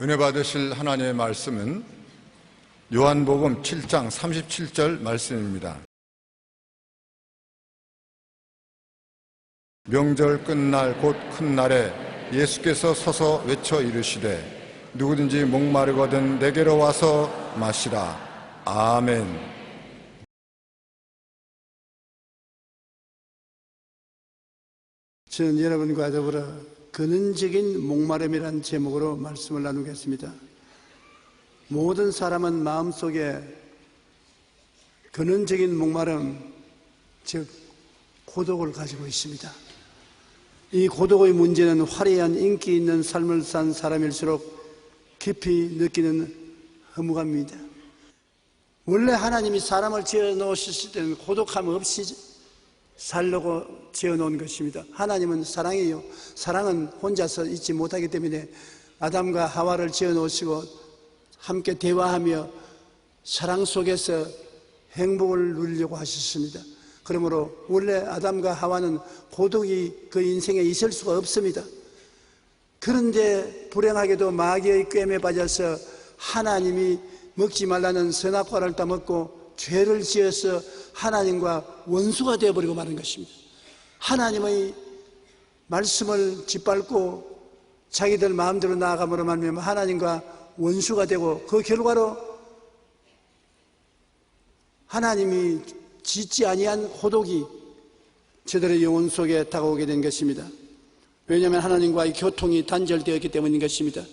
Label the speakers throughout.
Speaker 1: 은혜 받으실 하나님의 말씀은 요한복음 7장 37절 말씀입니다. 명절 끝날 곧 큰 날에 예수께서 서서 외쳐 이르시되 누구든지 목마르거든 내게로 와서 마시라. 아멘.
Speaker 2: 저는 여러분과 더불어 근원적인 목마름이라는 제목으로 말씀을 나누겠습니다. 모든 사람은 마음속에 근원적인 목마름, 즉 고독을 가지고 있습니다. 이 고독의 문제는 화려한 인기 있는 삶을 산 사람일수록 깊이 느끼는 허무감입니다. 원래 하나님이 사람을 지어 놓으셨을 때는 고독함 없이 살려고 지어놓은 것입니다. 하나님은 사랑이에요. 사랑은 혼자서 있지 못하기 때문에 아담과 하와를 지어놓으시고 함께 대화하며 사랑 속에서 행복을 누리려고 하셨습니다. 그러므로 원래 아담과 하와는 고독이 그 인생에 있을 수가 없습니다. 그런데 불행하게도 마귀의 꿰매 빠져서 하나님이 먹지 말라는 선악과를 따먹고 죄를 지어서 하나님과 원수가 되어버리고 마는 것입니다. 하나님의 말씀을 짓밟고 자기들 마음대로 나아감으로 말미암아 하나님과 원수가 되고 그 결과로 하나님이 짓지 아니한 호독이 저들의 영혼 속에 다가오게 된 것입니다. 왜냐하면 하나님과의 교통이 단절되었기 때문인 것입니다.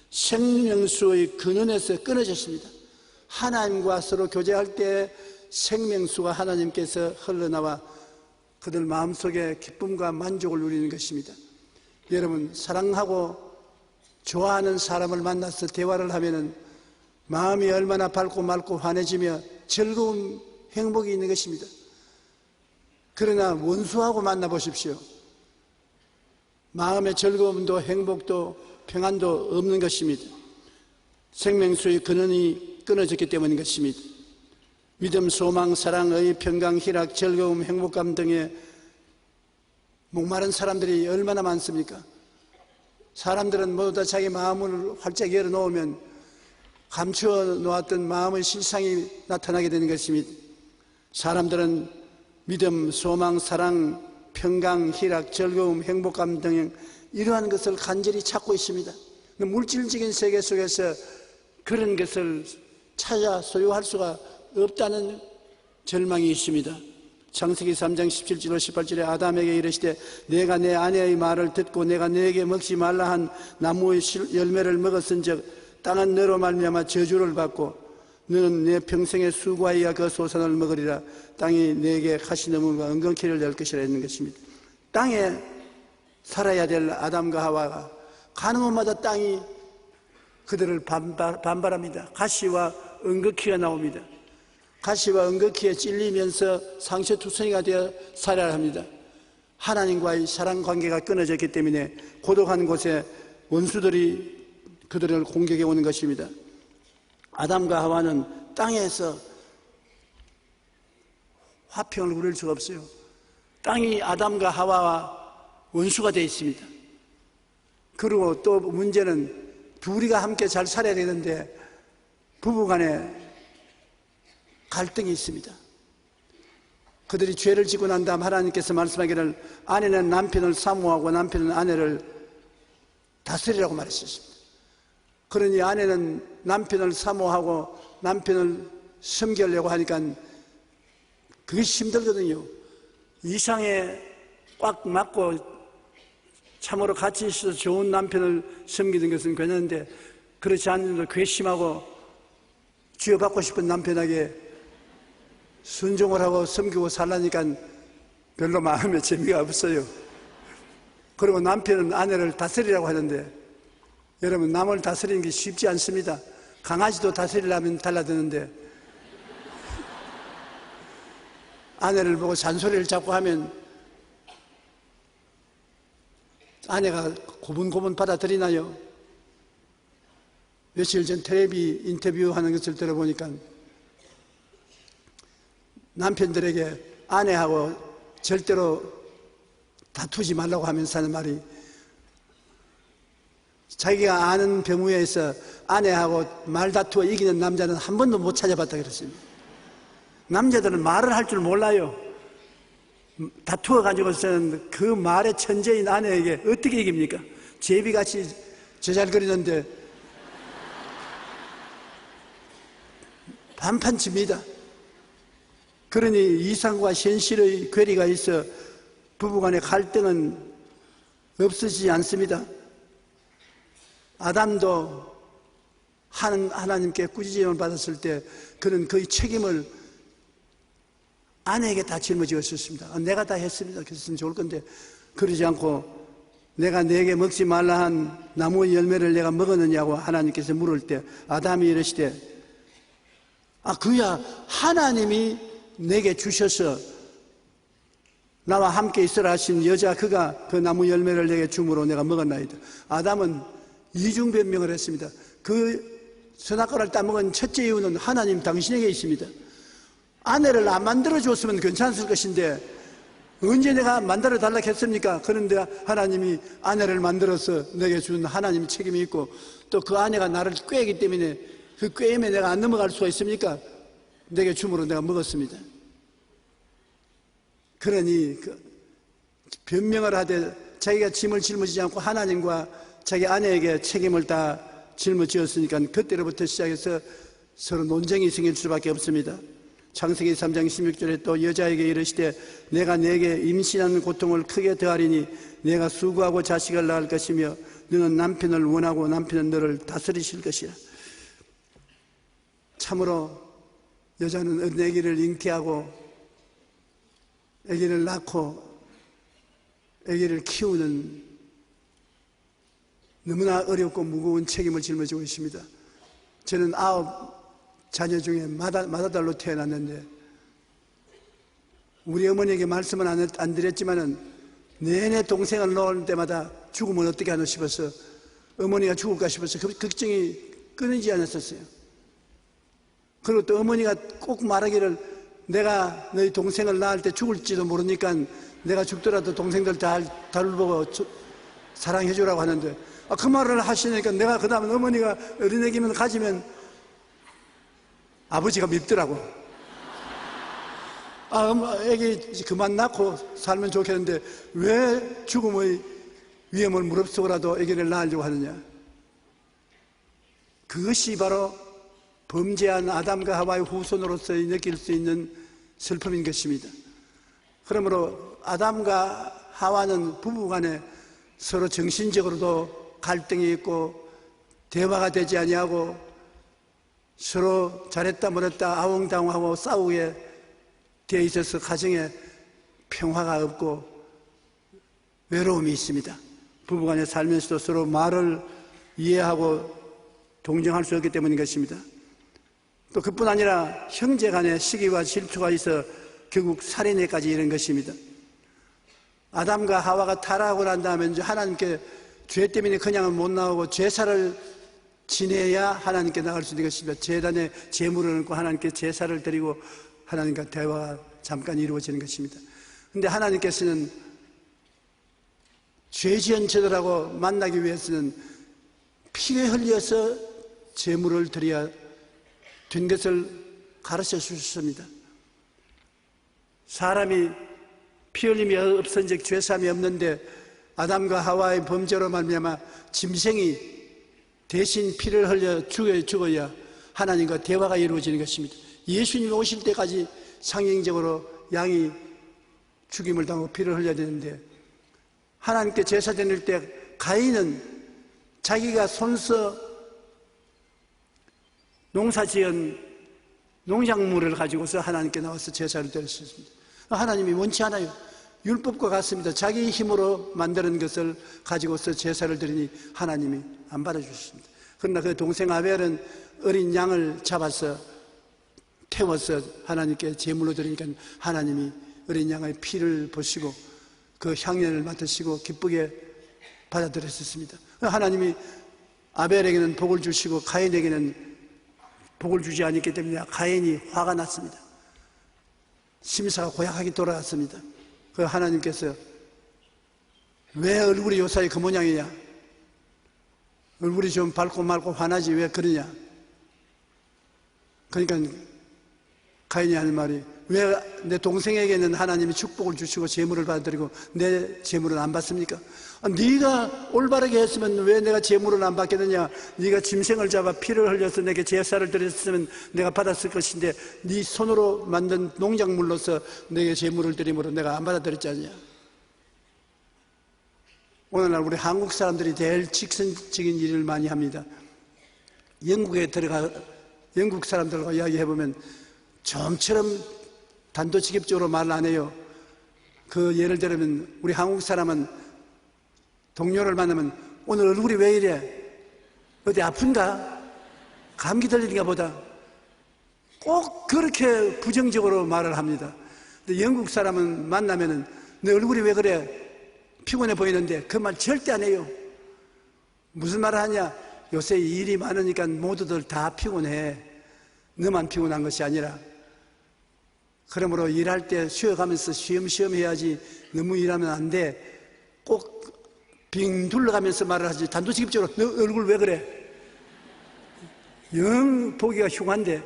Speaker 2: 생명수의 근원에서 끊어졌습니다. 하나님과 서로 교제할 때 생명수가 하나님께서 흘러나와 그들 마음속에 기쁨과 만족을 누리는 것입니다. 여러분, 사랑하고 좋아하는 사람을 만나서 대화를 하면은 마음이 얼마나 밝고 맑고 환해지며 즐거운 행복이 있는 것입니다. 그러나 원수하고 만나보십시오. 마음의 즐거움도 행복도 평안도 없는 것입니다. 생명수의 근원이 끊어졌기 때문인 것입니다. 믿음, 소망, 사랑, 의, 평강, 희락, 즐거움, 행복감 등의 목마른 사람들이 얼마나 많습니까? 사람들은 모두 다 자기 마음을 활짝 열어놓으면 감추어 놓았던 마음의 실상이 나타나게 되는 것입니다. 사람들은 믿음, 소망, 사랑, 평강, 희락, 즐거움, 행복감 등 이러한 것을 간절히 찾고 있습니다. 물질적인 세계 속에서 그런 것을 찾아 소유할 수가 없다는 절망이 있습니다. 창세기 3장 17절 18절에 아담에게 이르시되 내가 내 아내의 말을 듣고 내가 내게 먹지 말라 한 나무의 열매를 먹었은즉 땅은 너로 말미암아 저주를 받고 너는 내 평생에 수고하여 그 소산을 먹으리라. 땅이 내게 가시나무와 은근키를 낼 것이라 했는 것입니다. 땅에 살아야 될 아담과 하와가 가는 곳마다 땅이 그들을 반발합니다. 가시와 은근키가 나옵니다. 가시와 은근키에 찔리면서 상처투성이가 되어 살아야 합니다. 하나님과의 사랑관계가 끊어졌기 때문에 고독한 곳에 원수들이 그들을 공격해 오는 것입니다. 아담과 하와는 땅에서 화평을 누릴 수가 없어요. 땅이 아담과 하와와 원수가 되어 있습니다. 그리고 또 문제는 둘이가 함께 잘 살아야 되는데 부부간에 갈등이 있습니다. 그들이 죄를 짓고 난 다음 하나님께서 말씀하기를 아내는 남편을 사모하고 남편은 아내를 다스리라고 말했습니다. 그러니 아내는 남편을 사모하고 남편을 섬기려고 하니까 그게 힘들거든요. 이상에 꽉 맞고 참으로 같이 있어서 좋은 남편을 섬기는 것은 괜찮은데 그렇지 않는 괘씸하고 쥐어받고 싶은 남편에게 순종을 하고 섬기고 살라니까 별로 마음에 재미가 없어요. 그리고 남편은 아내를 다스리라고 하는데 여러분, 남을 다스리는 게 쉽지 않습니다. 강아지도 다스리려면 달라드는데 아내를 보고 잔소리를 자꾸 하면 아내가 고분고분 받아들이나요? 며칠 전 텔레비 인터뷰하는 것을 들어보니까 남편들에게 아내하고 절대로 다투지 말라고 하면서 하는 말이, 자기가 아는 병우에서 아내하고 말다투어 이기는 남자는 한 번도 못 찾아봤다 그랬습니다. 남자들은 말을 할 줄 몰라요. 다투어 가지고서는 그 말의 천재인 아내에게 어떻게 이깁니까? 제비같이 저잘거리는데 반판 칩니다. 그러니 이상과 현실의 괴리가 있어 부부간의 갈등은 없어지지 않습니다. 아담도 하나님께 꾸짖음을 받았을 때 그는 그의 책임을 아내에게 다 짊어지었습니다. 내가 다 했습니다. 그랬으면 좋을 건데 그러지 않고 내가 네게 먹지 말라 한 나무의 열매를 내가 먹었느냐고 하나님께서 물을 때 아담이 이르시되 그야 하나님이 내게 주셔서 나와 함께 있으라 하신 여자 그가 그 나무 열매를 내게 주므로 내가 먹었나이다. 아담은 이중변명을 했습니다. 그 선악과를 따먹은 첫째 이유는 하나님 당신에게 있습니다. 아내를 안 만들어줬으면 괜찮을 것인데 언제 내가 만들어 달라 했습니까? 그런데 하나님이 아내를 만들어서 내게 준 하나님 책임이 있고 또 그 아내가 나를 꾀기 때문에 그 꾀임에 내가 안 넘어갈 수가 있습니까? 내게 줌으로 내가 먹었습니다. 그러니 변명을 하되 자기가 짐을 짊어지지 않고 하나님과 자기 아내에게 책임을 다 짊어지었으니까 그때로부터 시작해서 서로 논쟁이 생길 수밖에 없습니다. 창세기 3장 16절에 또 여자에게 이르시되 내가 네게 임신하는 고통을 크게 더하리니 내가 수고하고 자식을 낳을 것이며 너는 남편을 원하고 남편은 너를 다스리실 것이라. 참으로 여자는 아기를 잉태하고 아기를 낳고 아기를 키우는 너무나 어렵고 무거운 책임을 짊어지고 있습니다. 저는 9 자녀 중에 맏아들로 태어났는데 우리 어머니에게 말씀은 안 드렸지만은 내내 동생을 낳을 때마다 죽으면 어떻게 하나 싶어서 어머니가 죽을까 싶어서 걱정이 끊이지 않았었어요. 그리고 또 어머니가 꼭 말하기를 내가 너희 동생을 낳을 때 죽을지도 모르니까 내가 죽더라도 동생들 잘 돌보고 사랑해 주라고 하는데 그 말을 하시니까 내가 그 다음에 어머니가 어린애기만 가지면 아버지가 밉더라고. 애기 그만 낳고 살면 좋겠는데 왜 죽음의 위험을 무릅쓰고라도 애기를 낳으려고 하느냐. 그것이 바로 범죄한 아담과 하와의 후손으로서 느낄 수 있는 슬픔인 것입니다. 그러므로 아담과 하와는 부부간에 서로 정신적으로도 갈등이 있고 대화가 되지 아니하고 서로 잘했다 못했다 아웅다웅하고 싸우게 되어 있어서 가정에 평화가 없고 외로움이 있습니다. 부부간에 살면서도 서로 말을 이해하고 동정할 수 없기 때문인 것입니다. 또 그뿐 아니라 형제간에 시기와 질투가 있어 결국 살인에까지 이른 것입니다. 아담과 하와가 타락하고 난 다음에 이제 하나님께 죄 때문에 그냥은 못 나오고 제사를 지내야 하나님께 나갈 수 있는 것입니다. 제단에 제물을 얹고 하나님께 제사를 드리고 하나님과 대화가 잠깐 이루어지는 것입니다. 그런데 하나님께서는 죄 지은 저들하고 만나기 위해서는 피를 흘려서 제물을 드려야 된 것을 가르쳐 주셨습니다. 사람이 피 흘림이 없은 즉 죄사함이 없는데 아담과 하와의 범죄로 말미암아 짐승이 대신 피를 흘려 죽어야 하나님과 대화가 이루어지는 것입니다. 예수님이 오실 때까지 상징적으로 양이 죽임을 당하고 피를 흘려야 되는데 하나님께 제사 드릴 때 가인은 자기가 손서 농사지은 농작물을 가지고서 하나님께 나와서 제사를 드렸습니다. 하나님이 원치 않아요. 율법과 같습니다. 자기 힘으로 만드는 것을 가지고서 제사를 드리니 하나님이 안 받아주셨습니다. 그러나 그 동생 아벨은 어린 양을 잡아서 태워서 하나님께 제물로 드리니까 하나님이 어린 양의 피를 보시고 그 향연을 맡으시고 기쁘게 받아들였습니다. 하나님이 아벨에게는 복을 주시고 가인에게는 복을 주지 않았기 때문에 가인이 화가 났습니다. 심사가 고약하게 돌아갔습니다. 그 하나님께서 왜 얼굴이 요사이 그 모양이냐? 얼굴이 좀 밝고 맑고 환하지 왜 그러냐? 그러니까 가인이 하는 말이, 왜 내 동생에게는 하나님이 축복을 주시고 재물을 받아들이고 내 재물은 안 받습니까? 네가 올바르게 했으면 왜 내가 재물을 안 받겠느냐? 네가 짐승을 잡아 피를 흘려서 내게 제사를 드렸으면 내가 받았을 것인데 네 손으로 만든 농작물로서 내게 재물을 드림으로 내가 안 받아들였지 않냐? 오늘날 우리 한국 사람들이 제일 직선적인 일을 많이 합니다. 영국에 들어가 영국 사람들과 이야기해보면 좀처럼 단도직입적으로 말 안 해요. 그 예를 들면 우리 한국 사람은 동료를 만나면 오늘 얼굴이 왜 이래? 어디 아픈가? 감기 들리는가 보다. 꼭 그렇게 부정적으로 말을 합니다. 근데 영국 사람은 만나면은 내 얼굴이 왜 그래? 피곤해 보이는데 그 말 절대 안 해요. 무슨 말을 하냐? 요새 일이 많으니까 모두들 다 피곤해. 너만 피곤한 것이 아니라. 그러므로 일할 때 쉬어가면서 쉬엄쉬엄 해야지 너무 일하면 안 돼. 꼭 빙 둘러가면서 말을 하지. 단도직입적으로 너 얼굴 왜 그래? 영 보기가 흉한데.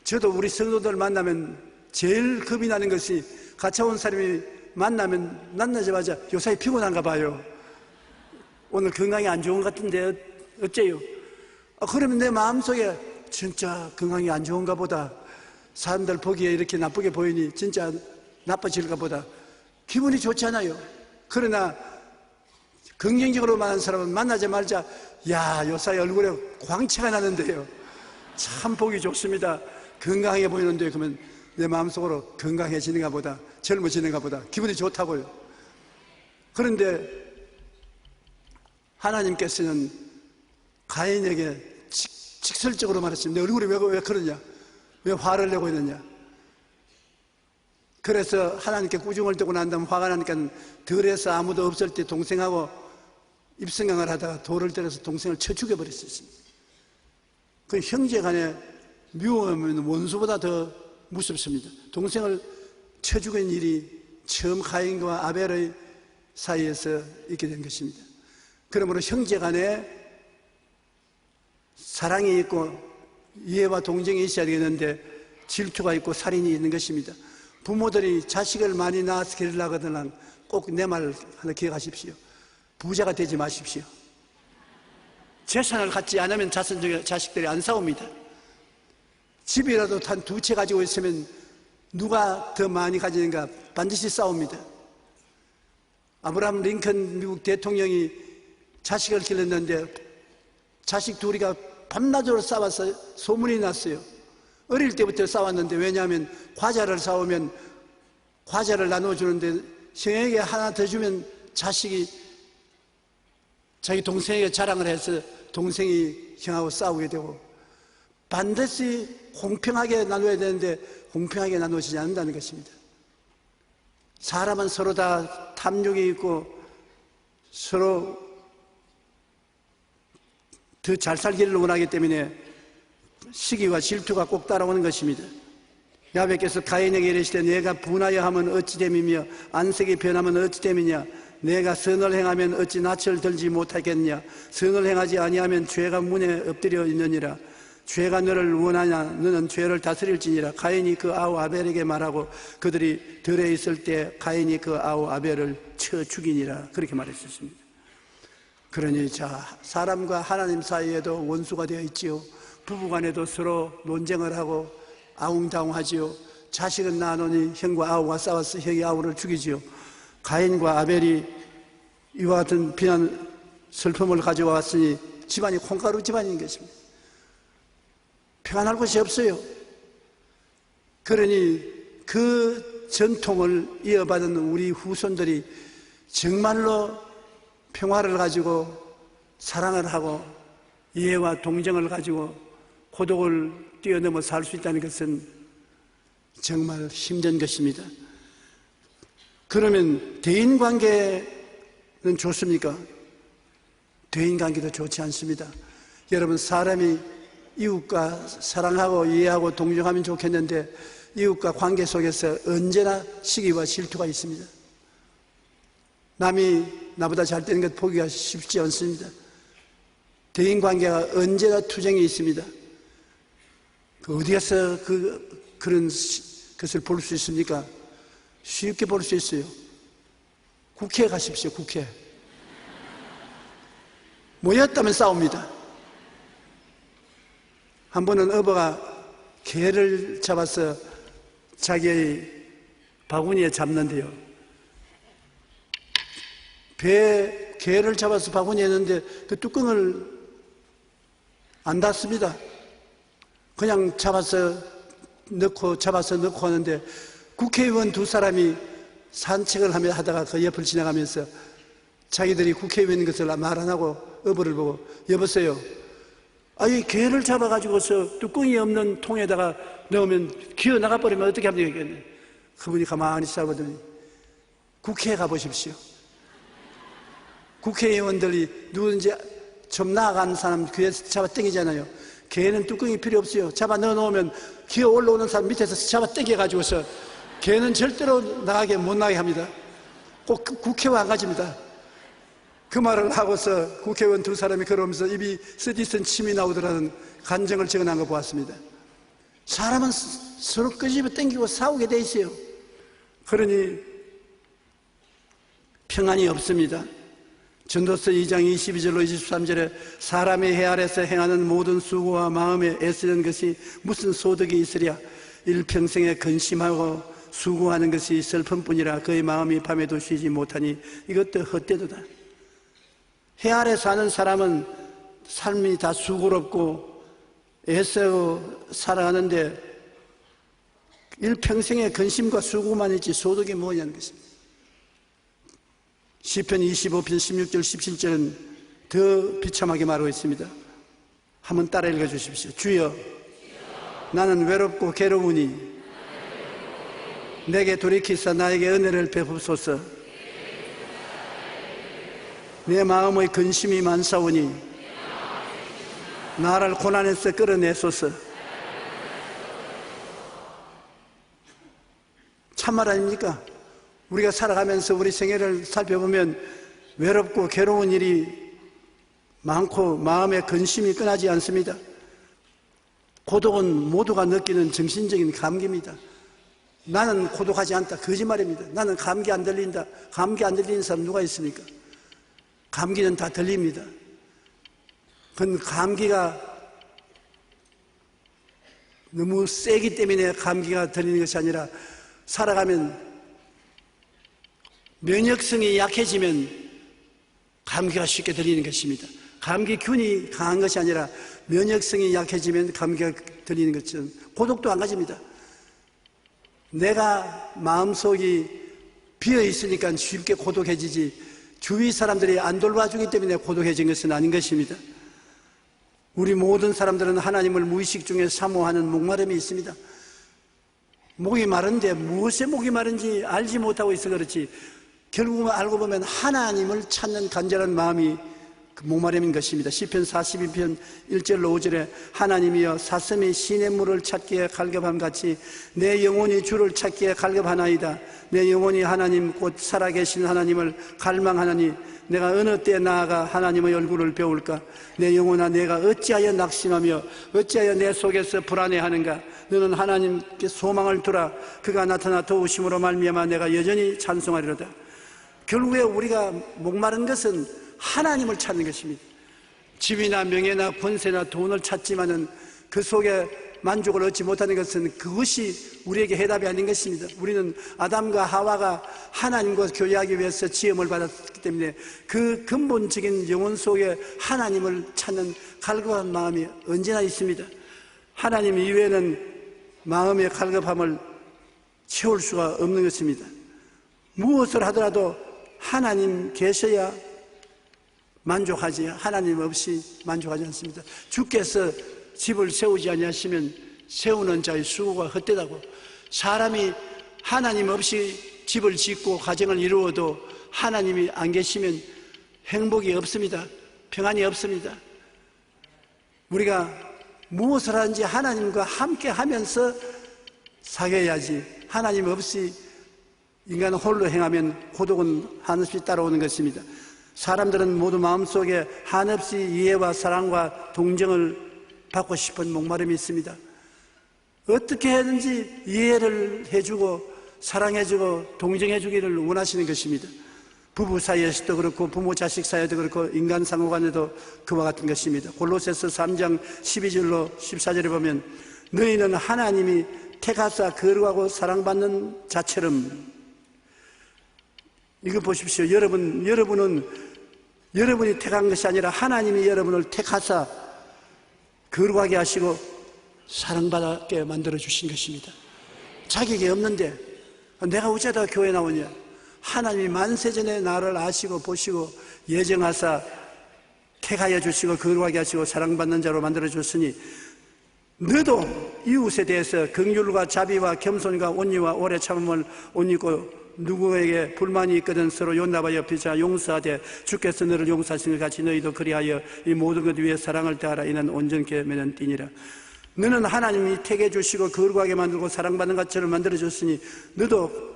Speaker 2: 저도 우리 성도들 만나면 제일 겁이 나는 것이 같이 온 사람이 만나면 만나자마자 요사이 피곤한가 봐요. 오늘 건강이 안 좋은 것 같은데 어째요? 그러면 내 마음속에 진짜 건강이 안 좋은가 보다. 사람들 보기에 이렇게 나쁘게 보이니 진짜 나빠질까 보다. 기분이 좋지 않아요. 그러나 긍정적으로 말하는 사람은 만나자마자 야, 요사이 얼굴에 광채가 나는데요. 참 보기 좋습니다. 건강해 보이는데 그러면 내 마음속으로 건강해지는가 보다, 젊어지는가 보다, 기분이 좋다고요. 그런데 하나님께서는 가인에게 직설적으로 말했습니다. 내 얼굴이 왜 그러냐? 왜 화를 내고 있느냐? 그래서 하나님께 꾸중을 듣고 난 다음 화가 나니까 들에서 아무도 없을 때 동생하고 입성강을 하다가 돌을 들여서 동생을 쳐 죽여버렸습니다. 그 형제 간에 미워하면 원수보다 더 무섭습니다. 동생을 쳐 죽인 일이 처음 가인과 아벨의 사이에서 있게 된 것입니다. 그러므로 형제 간에 사랑이 있고 이해와 동정이 있어야 되겠는데 질투가 있고 살인이 있는 것입니다. 부모들이 자식을 많이 낳아서 기르려고 하거든 꼭 내 말 하나 기억하십시오. 부자가 되지 마십시오. 재산을 갖지 않으면 자식들이 안 싸웁니다. 집이라도 한 2채 가지고 있으면 누가 더 많이 가지는가 반드시 싸웁니다. 아브라함 링컨 미국 대통령이 자식을 길렀는데 자식 둘이가 밤낮으로 싸워서 소문이 났어요. 어릴 때부터 싸웠는데, 왜냐하면 과자를 사오면 과자를 나눠주는데 형에게 하나 더 주면 자식이 자기 동생에게 자랑을 해서 동생이 형하고 싸우게 되고, 반드시 공평하게 나눠야 되는데 공평하게 나누어지지 않는다는 것입니다. 사람은 서로 다 탐욕이 있고 서로 더 잘 살기를 원하기 때문에 시기와 질투가 꼭 따라오는 것입니다. 야훼께서 가인에게 이르시되 내가 분하여 하면 어찌 됨이며 안색이 변하면 어찌 됨이냐? 내가 선을 행하면 어찌 낯을 들지 못하겠느냐? 선을 행하지 아니하면 죄가 문에 엎드려 있느니라. 죄가 너를 원하냐? 너는 죄를 다스릴지니라. 가인이 그 아우 아벨에게 말하고 그들이 들에 있을 때 가인이 그 아우 아벨을 쳐 죽이니라. 그렇게 말했었습니다. 그러니 사람과 하나님 사이에도 원수가 되어 있지요. 부부간에도 서로 논쟁을 하고 아웅다웅하지요. 자식은 낳아놓으니 형과 아우가 싸워서 형이 아우를 죽이지요. 가인과 아벨이 이와 같은 비난 슬픔을 가져왔으니 집안이 콩가루 집안인 것입니다. 평안할 곳이 없어요. 그러니 그 전통을 이어받은 우리 후손들이 정말로 평화를 가지고 사랑을 하고 이해와 동정을 가지고 고독을 뛰어넘어 살 수 있다는 것은 정말 힘든 것입니다. 그러면 대인관계는 좋습니까? 대인관계도 좋지 않습니다. 여러분, 사람이 이웃과 사랑하고 이해하고 동정하면 좋겠는데 이웃과 관계 속에서 언제나 시기와 질투가 있습니다. 남이 나보다 잘 되는 것 보기가 쉽지 않습니다. 대인관계가 언제나 투쟁이 있습니다. 어디에서 그런 것을 볼 수 있습니까? 쉽게 볼 수 있어요. 국회에 가십시오. 국회. 모였다면 싸웁니다. 한 번은 어버가 개를 잡아서 자기의 바구니에 잡는데요. 개를 잡아서 바구니에 넣는데 그 뚜껑을 안 닫습니다. 그냥 잡아서 넣고 하는데 국회의원 두 사람이 산책을 하다가 그 옆을 지나가면서 자기들이 국회의원인 것을 말 안 하고 어버를 보고, 여보세요, 이 개를 잡아가지고서 뚜껑이 없는 통에다가 넣으면 기어 나가버리면 어떻게 합니까? 그분이 가만히 싸보더니, 국회에 가보십시오. 국회의원들이 누군지 좀 나아간 사람 귀에 잡아 당기잖아요. 개는 뚜껑이 필요 없어요. 잡아 넣어놓으면 기어 올라오는 사람 밑에서 잡아 당겨가지고서 개는 절대로 못 나가게 합니다. 꼭 국회와 안 가집니다. 그 말을 하고서 국회의원 두 사람이 걸어오면서 입이 쓰디쓴 침이 나오더라는 간증을 적어놓은 거 보았습니다. 사람은 서로 끄집어 당기고 싸우게 돼 있어요. 그러니 평안이 없습니다. 전도서 2장 22절로 23절에 사람의 해 아래서 행하는 모든 수고와 마음에 애쓰는 것이 무슨 소득이 있으랴. 일평생에 근심하고 수고하는 것이 슬픔뿐이라 그의 마음이 밤에도 쉬지 못하니 이것도 헛되도다. 해 아래 사는 사람은 삶이 다 수고롭고 애쓰고 살아가는데 일평생에 근심과 수고만 있지 소득이 뭐냐는 것입니다. 시편 25편 16절 17절은 더 비참하게 말하고 있습니다. 한번 따라 읽어주십시오. 주여, 나는 외롭고 괴로우니 내게 돌이키사 나에게 은혜를 베푸소서. 내 마음의 근심이 많사오니 나를 고난에서 끌어내소서. 참말 아닙니까? 우리가 살아가면서 우리 생애를 살펴보면 외롭고 괴로운 일이 많고 마음에 근심이 끊하지 않습니다. 고독은 모두가 느끼는 정신적인 감기입니다. 나는 고독하지 않다, 거짓말입니다. 나는 감기 안 들린다. 감기 안 들리는 사람 누가 있습니까? 감기는 다 들립니다. 그건 감기가 너무 세기 때문에 감기가 들리는 것이 아니라 살아가면 면역성이 약해지면 감기가 쉽게 들리는 것입니다. 감기균이 강한 것이 아니라 면역성이 약해지면 감기가 들리는 것처럼 고독도 안 가집니다. 내가 마음속이 비어있으니까 쉽게 고독해지지 주위 사람들이 안 돌봐주기 때문에 고독해진 것은 아닌 것입니다. 우리 모든 사람들은 하나님을 무의식 중에 사모하는 목마름이 있습니다. 목이 마른데 무엇에 목이 마른지 알지 못하고 있어 그렇지 결국은 알고 보면 하나님을 찾는 간절한 마음이 그 목마름인 것입니다. 시편 42편 1절로 5절에 하나님이여 사슴이 시냇물을 찾기에 갈급함같이 내 영혼이 주를 찾기에 갈급하나이다. 내 영혼이 하나님 곧 살아계신 하나님을 갈망하나니 내가 어느 때 나아가 하나님의 얼굴을 배울까. 내 영혼아 내가 어찌하여 낙심하며 어찌하여 내 속에서 불안해하는가. 너는 하나님께 소망을 두라. 그가 나타나 도우심으로 말미암아 내가 여전히 찬송하리로다. 결국에 우리가 목마른 것은 하나님을 찾는 것입니다. 집이나 명예나 권세나 돈을 찾지만은 그 속에 만족을 얻지 못하는 것은 그것이 우리에게 해답이 아닌 것입니다. 우리는 아담과 하와가 하나님과 교제하기 위해서 지음을 받았기 때문에 그 근본적인 영혼 속에 하나님을 찾는 갈급한 마음이 언제나 있습니다. 하나님 이외에는 마음의 갈급함을 채울 수가 없는 것입니다. 무엇을 하더라도 하나님 계셔야 만족하지 하나님 없이 만족하지 않습니다. 주께서 집을 세우지 아니하시면 세우는 자의 수고가 헛되다고. 사람이 하나님 없이 집을 짓고 가정을 이루어도 하나님이 안 계시면 행복이 없습니다. 평안이 없습니다. 우리가 무엇을 하든지 하나님과 함께 하면서 사귀어야지 하나님 없이 인간은 홀로 행하면 고독은 한없이 따라오는 것입니다. 사람들은 모두 마음속에 한없이 이해와 사랑과 동정을 받고 싶은 목마름이 있습니다. 어떻게 해든지 이해를 해주고 사랑해주고 동정해주기를 원하시는 것입니다. 부부 사이에서도 그렇고 부모 자식 사이에도 그렇고 인간 상호간에도 그와 같은 것입니다. 골로새서 3장 12절로 14절에 보면 너희는 하나님이 택하사 거룩하고 사랑받는 자처럼, 이거 보십시오. 여러분이 택한 것이 아니라 하나님이 여러분을 택하사 거룩하게 하시고 사랑받게 만들어 주신 것입니다. 자격이 없는데 내가 어쩌다 교회 나오냐? 하나님이 만세전에 나를 아시고 보시고 예정하사 택하여 주시고 거룩하게 하시고 사랑받는 자로 만들어 줬으니 너도 이웃에 대해서 긍휼과 자비와 겸손과 온유와 오래 참음을 옷 입고 누구에게 불만이 있거든 서로 용납하여 피차 용서하되 주께서 너를 용서하신 것 같이 너희도 그리하여 이 모든 것 위에 사랑을 다하라. 이는 온전케 매는 띠니라. 너는 하나님이 택해 주시고 거룩하게 만들고 사랑받는 것처럼 만들어줬으니 너도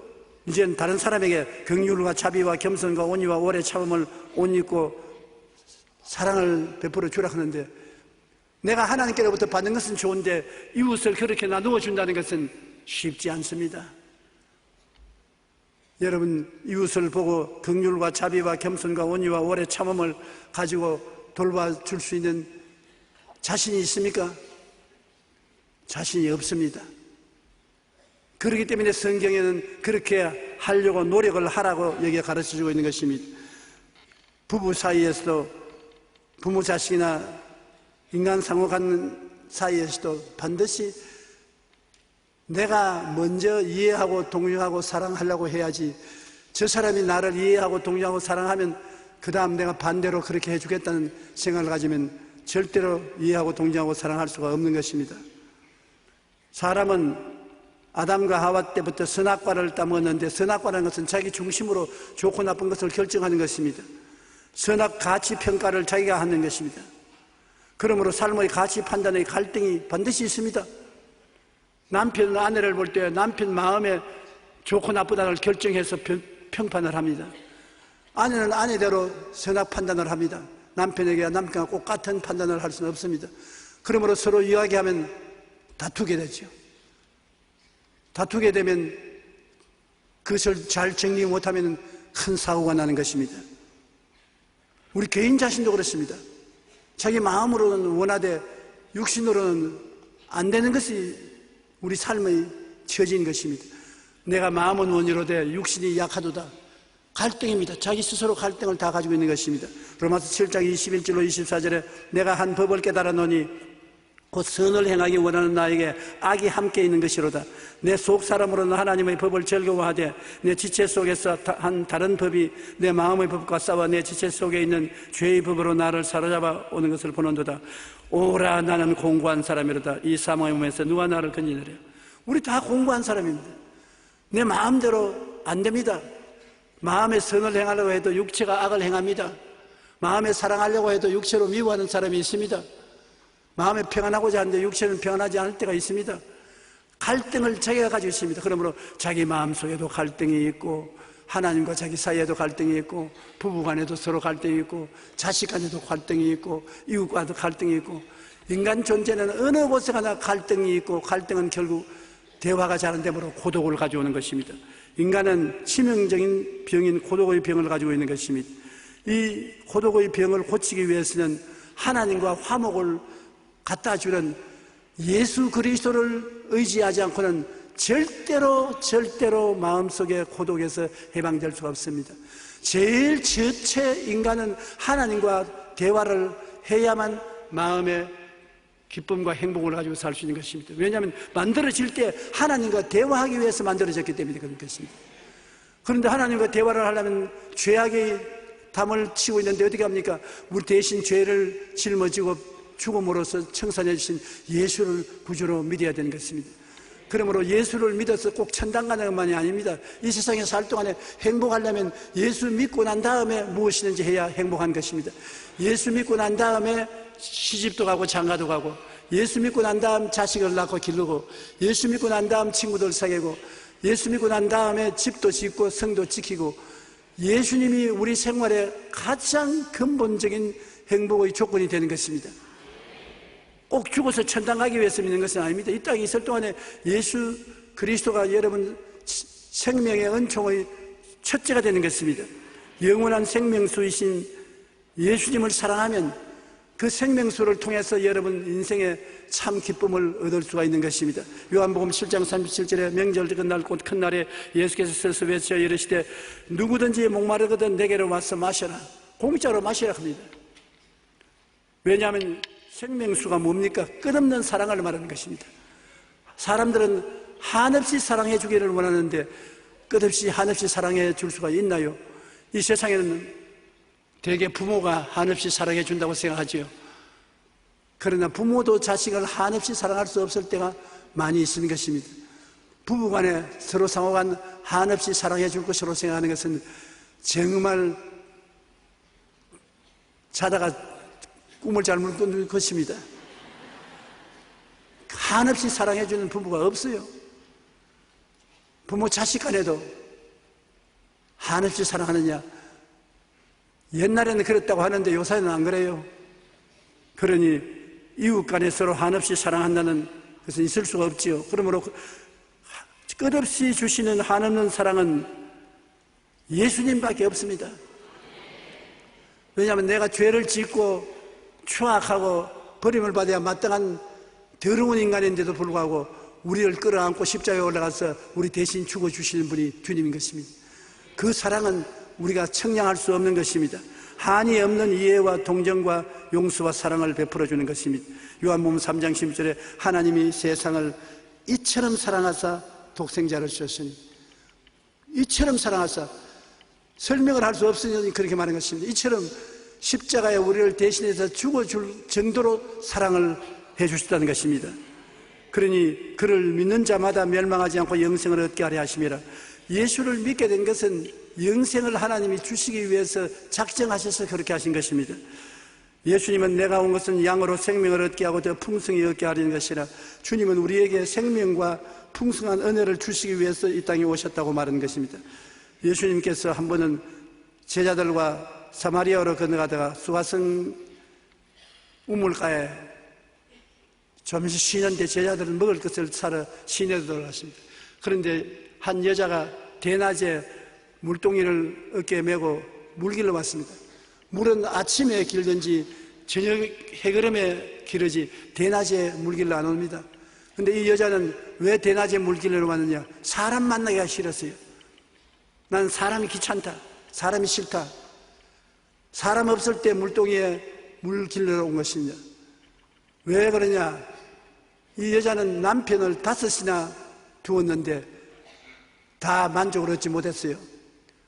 Speaker 2: 이젠 다른 사람에게 긍휼과 자비와 겸손과 온유와 오래 참음을 옷 입고 사랑을 베풀어 주라 하는데, 내가 하나님께로부터 받는 것은 좋은데 이웃을 그렇게 나누어 준다는 것은 쉽지 않습니다. 여러분, 이웃을 보고 긍휼과 자비와 겸손과 온유와 오래 참음을 가지고 돌봐줄 수 있는 자신이 있습니까? 자신이 없습니다. 그렇기 때문에 성경에는 그렇게 하려고 노력을 하라고 여기에 가르쳐주고 있는 것입니다. 부부 사이에서도 부모 자식이나 인간 상호간 사이에서도 반드시 내가 먼저 이해하고 동정하고 사랑하려고 해야지, 저 사람이 나를 이해하고 동정하고 사랑하면 그 다음 내가 반대로 그렇게 해주겠다는 생각을 가지면 절대로 이해하고 동정하고 사랑할 수가 없는 것입니다. 사람은 아담과 하와 때부터 선악과를 따먹었는데, 선악과라는 것은 자기 중심으로 좋고 나쁜 것을 결정하는 것입니다. 선악 가치 평가를 자기가 하는 것입니다. 그러므로 삶의 가치 판단의 갈등이 반드시 있습니다. 남편은 아내를 볼 때 남편 마음에 좋고 나쁘다를 결정해서 평판을 합니다. 아내는 아내대로 선악 판단을 합니다. 남편에게 남편과 꼭 같은 판단을 할 수는 없습니다. 그러므로 서로 이야기하면 다투게 되죠. 다투게 되면 그것을 잘 정리 못하면 큰 사고가 나는 것입니다. 우리 개인 자신도 그렇습니다. 자기 마음으로는 원하되 육신으로는 안 되는 것이 우리 삶의 처지인 것입니다. 내가 마음은 원이로되 육신이 약하도다. 갈등입니다. 자기 스스로 갈등을 다 가지고 있는 것입니다. 로마서 7장 21절로 24절에 내가 한 법을 깨달았노니 곧 선을 행하기 원하는 나에게 악이 함께 있는 것이로다. 내 속 사람으로는 하나님의 법을 즐거워하되 내 지체 속에서 한 다른 법이 내 마음의 법과 싸워 내 지체 속에 있는 죄의 법으로 나를 사로잡아 오는 것을 보는도다. 오라 나는 공고한 사람이로다. 이 사망의 몸에서 누가 나를 건지느랴. 우리 다 공고한 사람입니다. 내 마음대로 안 됩니다. 마음에 선을 행하려고 해도 육체가 악을 행합니다. 마음에 사랑하려고 해도 육체로 미워하는 사람이 있습니다. 마음에 평안하고자 하는데 육체는 평안하지 않을 때가 있습니다. 갈등을 자기가 가지고 있습니다. 그러므로 자기 마음속에도 갈등이 있고 하나님과 자기 사이에도 갈등이 있고 부부간에도 서로 갈등이 있고 자식간에도 갈등이 있고 이웃과도 갈등이 있고 인간 존재는 어느 곳에 가나 갈등이 있고 갈등은 결국 대화가 잘 안 되므로 고독을 가져오는 것입니다. 인간은 치명적인 병인 고독의 병을 가지고 있는 것입니다. 이 고독의 병을 고치기 위해서는 하나님과 화목을 갖다 주는 예수 그리스도를 의지하지 않고는 절대로 마음속에 고독에서 해방될 수가 없습니다. 제일 첫째 인간은 하나님과 대화를 해야만 마음의 기쁨과 행복을 가지고 살 수 있는 것입니다. 왜냐하면 만들어질 때 하나님과 대화하기 위해서 만들어졌기 때문에 그런 것입니다. 그런데 하나님과 대화를 하려면 죄악의 담을 치고 있는데 어떻게 합니까? 우리 대신 죄를 짊어지고 죽음으로써 청산해 주신 예수를 구주로 믿어야 되는 것입니다. 그러므로 예수를 믿어서 꼭 천당 가는 것만이 아닙니다. 이 세상에 살 동안에 행복하려면 예수 믿고 난 다음에 무엇이든지 해야 행복한 것입니다. 예수 믿고 난 다음에 시집도 가고 장가도 가고 예수 믿고 난 다음 자식을 낳고 기르고, 예수 믿고 난 다음 친구들 사귀고, 예수 믿고 난 다음에 집도 짓고 성도 지키고, 예수님이 우리 생활의 가장 근본적인 행복의 조건이 되는 것입니다. 꼭 죽어서 천당 가기 위해서 믿는 것은 아닙니다. 이 땅에 있을 동안에 예수 그리스도가 여러분 생명의 은총의 첫째가 되는 것입니다. 영원한 생명수이신 예수님을 사랑하면 그 생명수를 통해서 여러분 인생의 참 기쁨을 얻을 수가 있는 것입니다. 요한복음 7장 37절에 명절 끝날 곧 큰 날에 예수께서 서서 외쳐 이르시되 누구든지 목마르거든 내게로 와서 마셔라. 공짜로 마시라 합니다. 왜냐하면 생명수가 뭡니까? 끝없는 사랑을 말하는 것입니다. 사람들은 한없이 사랑해 주기를 원하는데 끝없이 한없이 사랑해 줄 수가 있나요? 이 세상에는 대개 부모가 한없이 사랑해 준다고 생각하지요. 그러나 부모도 자식을 한없이 사랑할 수 없을 때가 많이 있는 것입니다. 부부간에 서로 상호간 한없이 사랑해 줄 것으로 생각하는 것은 정말 자다가 꿈을 잘못 꾼 것입니다. 한없이 사랑해 주는 부부가 없어요. 부모 자식 간에도 한없이 사랑하느냐? 옛날에는 그랬다고 하는데 요새는 안 그래요. 그러니 이웃 간에 서로 한없이 사랑한다는 것은 있을 수가 없지요. 그러므로 끝없이 주시는 한없는 사랑은 예수님밖에 없습니다. 왜냐하면 내가 죄를 짓고 추악하고 버림을 받아야 마땅한 더러운 인간인데도 불구하고 우리를 끌어안고 십자가에 올라가서 우리 대신 죽어주시는 분이 주님인 것입니다. 그 사랑은 우리가 청량할 수 없는 것입니다. 한이 없는 이해와 동정과 용서와 사랑을 베풀어 주는 것입니다. 요한복음 3장 10절에 하나님이 세상을 이처럼 사랑하사 독생자를 주셨으니, 이처럼 사랑하사, 설명을 할 수 없으니 그렇게 말한 것입니다. 이처럼 십자가에 우리를 대신해서 죽어줄 정도로 사랑을 해주셨다는 것입니다. 그러니 그를 믿는 자마다 멸망하지 않고 영생을 얻게 하려 하심이라. 예수를 믿게 된 것은 영생을 하나님이 주시기 위해서 작정하셔서 그렇게 하신 것입니다. 예수님은 내가 온 것은 양으로 생명을 얻게 하고 더 풍성히 얻게 하려는 것이라. 주님은 우리에게 생명과 풍성한 은혜를 주시기 위해서 이 땅에 오셨다고 말한 것입니다. 예수님께서 한 번은 제자들과 사마리아로 건너가다가 수가성 우물가에 잠시 쉬는데 제자들은 먹을 것을 사러 시내로 들어갔습니다. 그런데 한 여자가 대낮에 물동이를 어깨에 메고 물길로 왔습니다. 물은 아침에 길든지 저녁 해그름에 길어지 대낮에 물길로 안 옵니다. 그런데 이 여자는 왜 대낮에 물길로 왔느냐? 사람 만나기가 싫었어요. 난 사람이 귀찮다, 사람이 싫다. 사람 없을 때 물동이에 물길로 온 것이냐? 왜 그러냐? 이 여자는 남편을 5이나 두었는데 다 만족을 얻지 못했어요.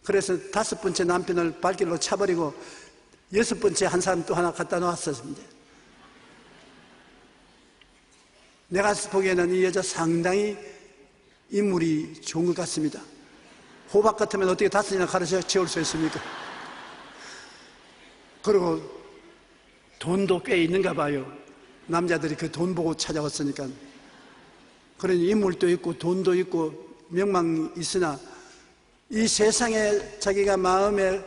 Speaker 2: 그래서 5번째 남편을 발길로 차버리고 6번째 한 사람 또 하나 갖다 놓았었습니다. 내가 보기에는 이 여자 상당히 인물이 좋은 것 같습니다. 호박 같으면 어떻게 5이나 가르쳐 채울 수 있습니까? 그리고 돈도 꽤 있는가 봐요. 남자들이 그 돈 보고 찾아왔으니까. 그러니 인물도 있고 돈도 있고 명망이 있으나 이 세상에 자기가 마음에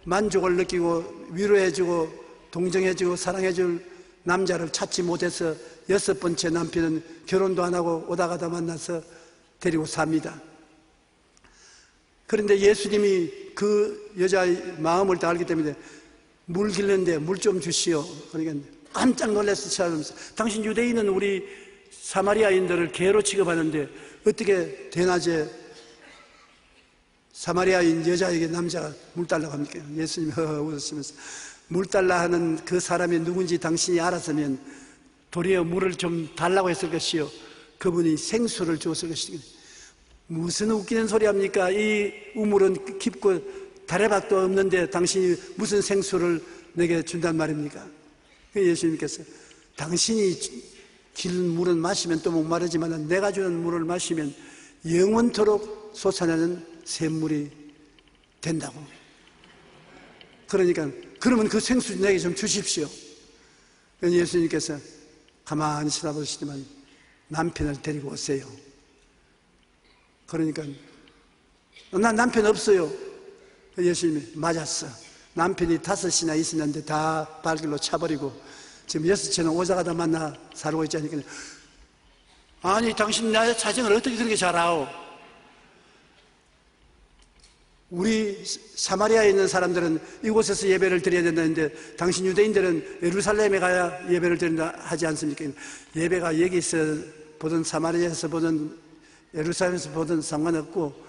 Speaker 2: 만족을 느끼고 위로해주고 동정해주고 사랑해줄 남자를 찾지 못해서 6번째 남편은 결혼도 안 하고 오다 가다 만나서 데리고 삽니다. 그런데 예수님이 그 여자의 마음을 다 알기 때문에 물 길는데 물 좀 주시오. 그러니까 깜짝 놀라서 찾아오면서 당신 유대인은 우리 사마리아인들을 개로 취급하는데 어떻게 대낮에 사마리아인 여자에게 남자가 물 달라고 합니까? 예수님이 허허 웃으시면서 물 달라 하는 그 사람이 누군지 당신이 알았으면 도리어 물을 좀 달라고 했을 것이요, 그분이 생수를 주었을 것이니 무슨 웃기는 소리 합니까? 이 우물은 깊고 다래박도 없는데 당신이 무슨 생수를 내게 준단 말입니까? 예수님께서 당신이 기른 물은 마시면 또 목마르지만 내가 주는 물을 마시면 영원토록 솟아나는 샘물이 된다고. 그러니까 그러면 그 생수 내게 좀 주십시오. 예수님께서 가만히 쳐다보시더만 남편을 데리고 오세요. 그러니까 난 남편 없어요. 예수님이 맞았어. 남편이 5이나 있었는데 다 발길로 차버리고 지금 6채는 오자가다 만나 살고 있자니까, 아니 당신 나의 사정을 어떻게 그렇게 잘 아오? 우리 사마리아에 있는 사람들은 이곳에서 예배를 드려야 된다는데 당신 유대인들은 예루살렘에 가야 예배를 드린다 하지 않습니까? 예배가 여기서 보든 사마리아에서 보든 예루살렘에서 보든 상관없고,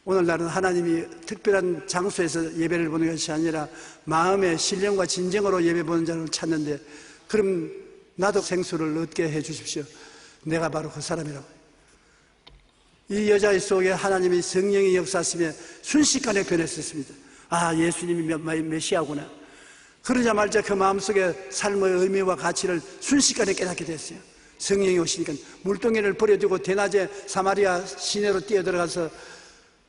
Speaker 2: 오늘날은 하나님이 특별한 장소에서 예배를 보는 것이 아니라 마음의 신령과 진정으로 예배 보는 자를 찾는데, 그럼 나도 생수를 얻게 해 주십시오. 내가 바로 그 사람이라고. 이 여자의 속에 하나님이 성령이 역사하시며 순식간에 변했었습니다. 아, 예수님이 메시아구나. 그러자마자 그 마음속에 삶의 의미와 가치를 순식간에 깨닫게 됐어요. 성령이 오시니까 물동이를 버려두고 대낮에 사마리아 시내로 뛰어들어가서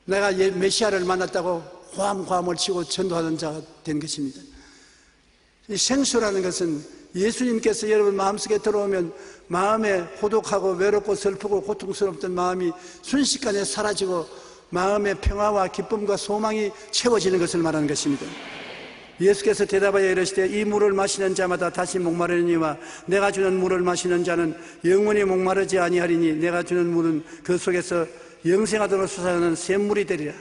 Speaker 2: 내가 메시아를 만났다고 호함호함을 치고 전도하는 자가 된 것입니다. 이 생수라는 것은 예수님께서 여러분 마음속에 들어오면 마음에 고독하고 외롭고 슬프고 고통스럽던 마음이 순식간에 사라지고 마음의 평화와 기쁨과 소망이 채워지는 것을 말하는 것입니다. 예수께서 대답하여 이르시되 이 물을 마시는 자마다 다시 목마르니와 내가 주는 물을 마시는 자는 영원히 목마르지 아니하리니 내가 주는 물은 그 속에서 영생하도록 솟아나는 샘물이 되리라.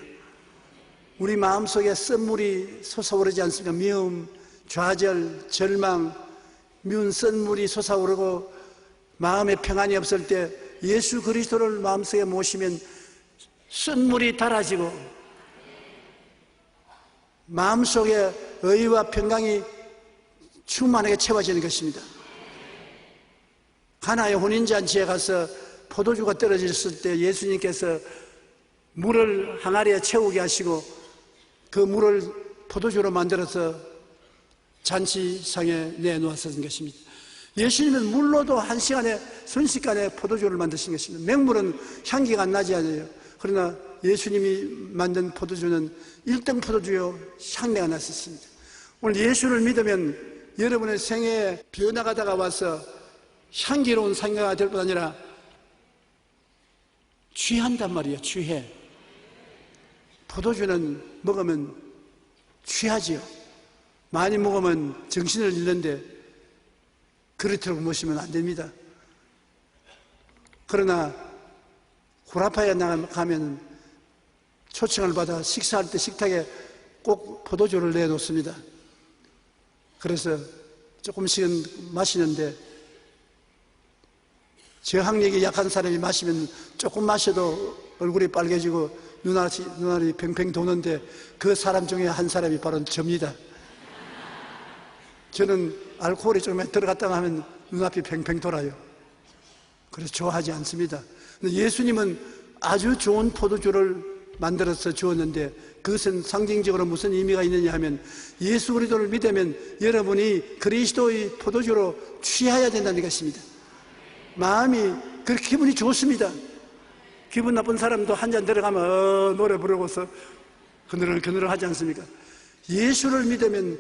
Speaker 2: 우리 마음속에 쓴물이 솟아오르지 않습니까? 미움, 좌절, 절망, 미운 쓴물이 솟아오르고 마음에 평안이 없을 때 예수 그리스도를 마음속에 모시면 쓴물이 달아지고 마음속에 의와 평강이 충만하게 채워지는 것입니다. 가나의 혼인잔치에 가서 포도주가 떨어졌을 때 예수님께서 물을 항아리에 채우게 하시고 그 물을 포도주로 만들어서 잔치상에 내놓았던 것입니다. 예수님은 물로도 순식간에 포도주를 만드신 것입니다. 맹물은 향기가 안 나지 않아요. 그러나 예수님이 만든 포도주는 1등 포도주요 향내가 났었습니다. 오늘 예수를 믿으면 여러분의 생애에 변화가 와서 향기로운 생애가 될 뿐 아니라 취한단 말이에요. 취해. 포도주는 먹으면 취하지요. 많이 먹으면 정신을 잃는데 그렇도록 모시면 안 됩니다. 그러나 구라파에 나가면 초청을 받아 식사할 때 식탁에 꼭 포도주를 내놓습니다. 그래서 조금씩은 마시는데 저항력이 약한 사람이 마시면 조금 마셔도 얼굴이 빨개지고 눈알이 팽팽 도는데 그 사람 중에 한 사람이 바로 접니다. 저는 알코올이 조금 들어갔다 하면 눈앞이 팽팽 돌아요. 그래서 좋아하지 않습니다. 근데 예수님은 아주 좋은 포도주를 만들어서 주었는데 그것은 상징적으로 무슨 의미가 있느냐 하면 예수 그리스도를 믿으면 여러분이 그리스도의 포도주로 취해야 된다는 것입니다. 마음이 그렇게 기분이 좋습니다. 기분 나쁜 사람도 한 잔 들어가면 노래 부르고서 그늘을 하지 않습니까? 예수를 믿으면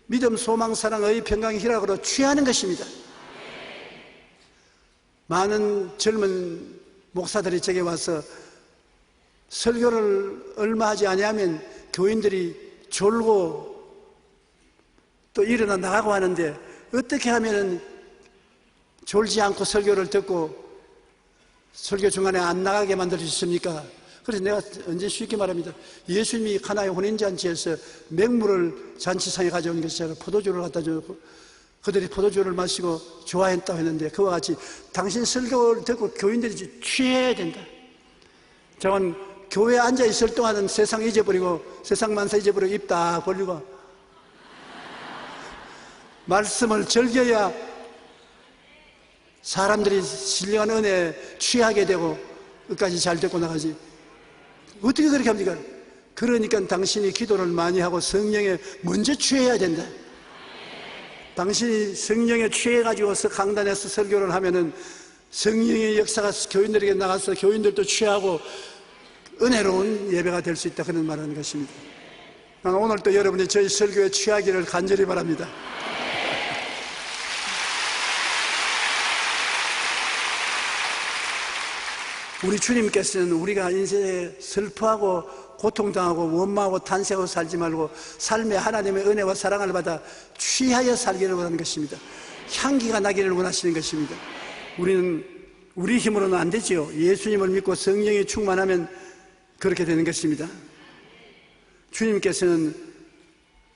Speaker 2: 믿음, 소망, 사랑, 의, 평강, 희락으로 취하는 것입니다. 많은 젊은 목사들이 제게 와서 설교를 얼마 하지 아니하면 교인들이 졸고 또 일어나 나가고 하는데 어떻게 하면 졸지 않고 설교를 듣고 설교 중간에 안 나가게 만들 수 있습니까? 그래서 내가 언제 쉽게 말합니다. 예수님이 가나의 혼인잔치에서 맹물을 잔치상에 가져온 것이 아니라 포도주를 갖다 주고 그들이 포도주를 마시고 좋아했다고 했는데 그와 같이 당신 설교를 듣고 교인들이 취해야 된다. 저는 교회에 앉아 있을 동안은 세상 잊어버리고 세상 만사 잊어버리고 입 다 벌리고 말씀을 즐겨야 사람들이 신령한 은혜에 취하게 되고 끝까지 잘 듣고 나가지. 어떻게 그렇게 합니까? 그러니까 당신이 기도를 많이 하고 성령에 먼저 취해야 된다. 당신이 성령에 취해가지고서 강단에서 설교를 하면은 성령의 역사가 교인들에게 나가서 교인들도 취하고 은혜로운 예배가 될 수 있다. 그런 말하는 것입니다. 나는 오늘 또 여러분이 저희 설교에 취하기를 간절히 바랍니다. 우리 주님께서는 우리가 인생에 슬퍼하고 고통당하고 원망하고 탄식하고 살지 말고 삶에 하나님의 은혜와 사랑을 받아 취하여 살기를 원하는 것입니다. 향기가 나기를 원하시는 것입니다. 우리는 우리 힘으로는 안 되지요. 예수님을 믿고 성령이 충만하면 그렇게 되는 것입니다. 주님께서는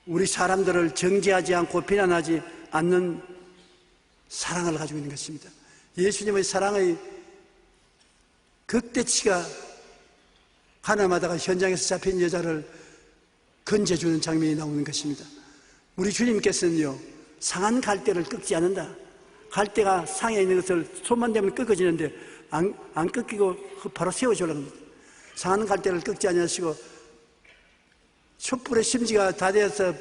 Speaker 2: 우리 사람들을 정죄하지 않고 비난하지 않는 사랑을 가지고 있는 것입니다. 예수님의 사랑의 극대치가 가나마다가 현장에서 잡힌 여자를 건져주는 장면이 나오는 것입니다. 우리 주님께서는요, 상한 갈대를 꺾지 않는다. 갈대가 상에 있는 것을 손만 대면 꺾어지는데 안 꺾이고 바로 세워주려고 합니다. 상한 갈대를 꺾지 않으시고 촛불의 심지가 다 되어서